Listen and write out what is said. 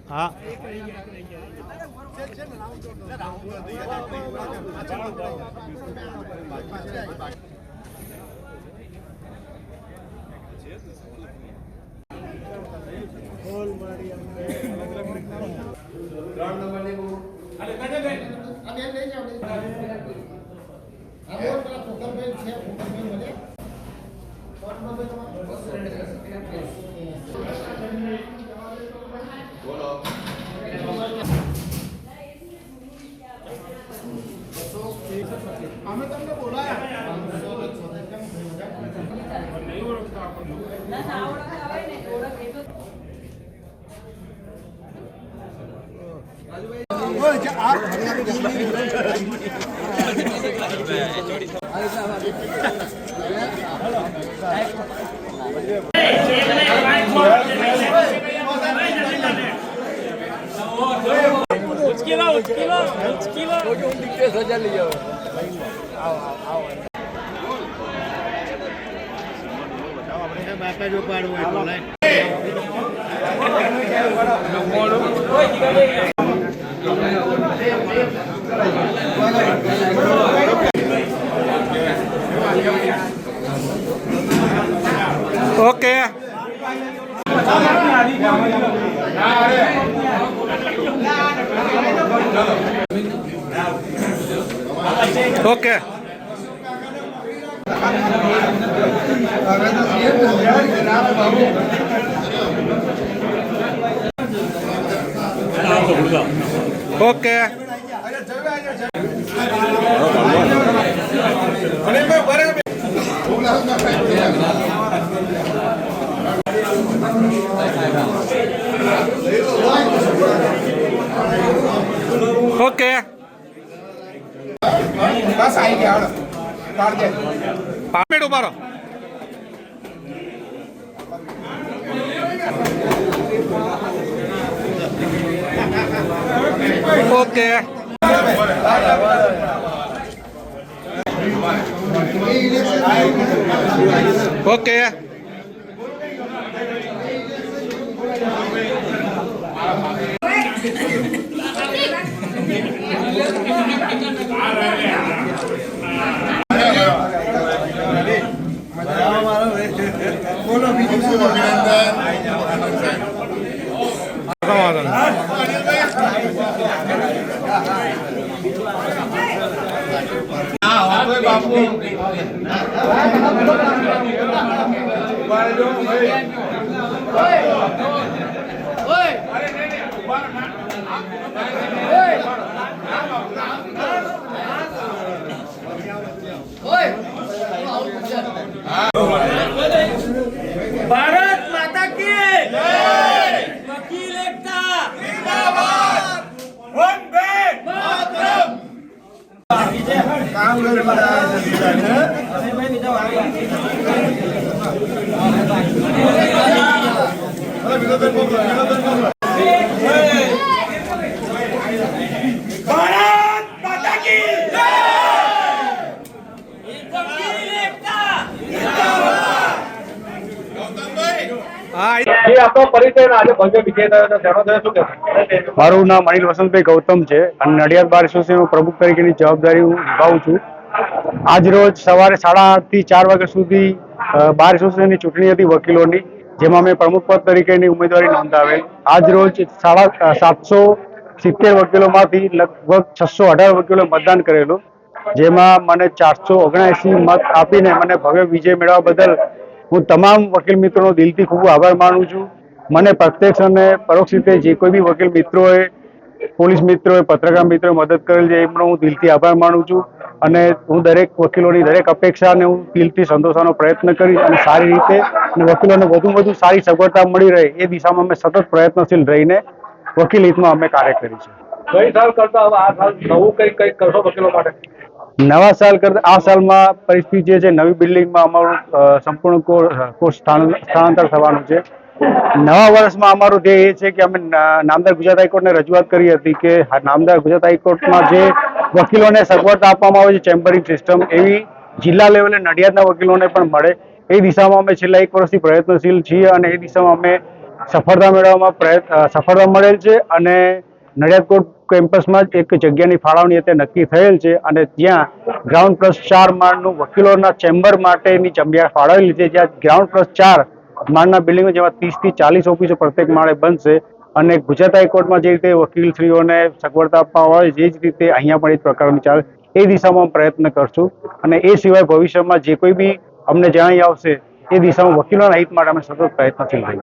हाँ सजा लीजिए बापा जो ओके ओके ओके ओके बस आई गया काट दे 5 मिनट उभा रहो ओके ओके बोलो बीजू से भारत माता की वकील एकता जिंदाबाद वंदे मातरम काम कर रहा भारत माता की वकील एकता મારું નામ અનિલ વસંતભાઈ ગૌતમ છે અને નડિયાદ બાર એસોસિએશનનો પ્રમુખ તરીકેની જવાબદારી હું નિભાવું છું. આજ રોજ સવારે 8:30 થી 4 વાગ્યા સુધી બાર એસોસિએશનની ચૂંટણી હતી વકીલોની, જેમાં મેં પ્રમુખ પદ તરીકેની ઉમેદવારી નોંધાવેલ. આજ રોજ 770 વકીલોમાંથી લગભગ 618 વકીલોએ મતદાન કરેલું, જેમાં મને 479 મત આપીને મને ભવ્ય વિજય મેળવવા બદલ હું તમામ વકીલ મિત્રોનો દિલથી ખૂબ આભાર માનું છું. મને પ્રત્યક્ષ અને પરોક્ષ રીતે જે કોઈ બી વકીલ મિત્રોએ, પોલીસ મિત્રોએ, પત્રકાર મિત્રોએ મદદ કરેલ છે એમનો હું દિલથી આભાર માનું છું. અને હું દરેક વકીલોની દરેક અપેક્ષાને હું દિલથી સંતોષવાનો પ્રયત્ન કરીશ અને સારી રીતે અને વકીલોને વધુમાં વધુ સારી સગવડતા મળી રહે એ દિશામાં અમે સતત પ્રયત્નશીલ રહીને વકીલ હિતમાં અમે કાર્ય કરીશું. ગઈ સાલ કરતા હવે આ સાલ નવું કઈ કરશો વકીલો માટે? નવા સાલ કરતા આ સાલમાં પરિસ્થિતિ જે છે, નવી બિલ્ડિંગમાં અમારું સંપૂર્ણ કોર્સ સ્થળાંતર થવાનું છે. નવા વર્ષમાં અમારું ધ્યેય એ છે કે અમે નામદાર ગુજરાત હાઈકોર્ટને રજૂઆત કરી હતી કે નામદાર ગુજરાત હાઈકોર્ટમાં જે વકીલોને સગવડતા આપવામાં આવે છે ચેમ્બરિંગ સિસ્ટમ, એવી જિલ્લા લેવલે નડિયાદના વકીલોને પણ મળે. એ દિશામાં અમે છેલ્લા 1 વર્ષથી પ્રયત્નશીલ છીએ અને એ દિશામાં અમે સફળતા મેળવવામાં સફળતા મળેલ છે અને નડિયાદ કોર્ટ કેમ્પસમાં જ એક જગ્યાની ફાળવણી અત્યારે નક્કી થયેલ છે અને જ્યાં ગ્રાઉન્ડ પ્લસ 4 માળનું વકીલોના ચેમ્બર માટેની જગ્યા ફાળવેલી છે, જ્યાં ગ્રાઉન્ડ પ્લસ 4 માળના બિલ્ડિંગમાં જેમાં 30 થી 40 ઓફિસો પ્રત્યેક માળે બનશે અને ગુજરાત હાઈકોર્ટમાં જે રીતે વકીલશ્રીઓને સગવડતા આપવામાં આવે જે જ રીતે અહીંયા પણ એ જ પ્રકારની ચાલે એ દિશામાં પ્રયત્ન કરશું અને એ સિવાય ભવિષ્યમાં જે કોઈ બી અમને જણાઈ આવશે એ દિશામાં વકીલોના હિત માટે અમે સતત પ્રયત્નશીલ રહીશું.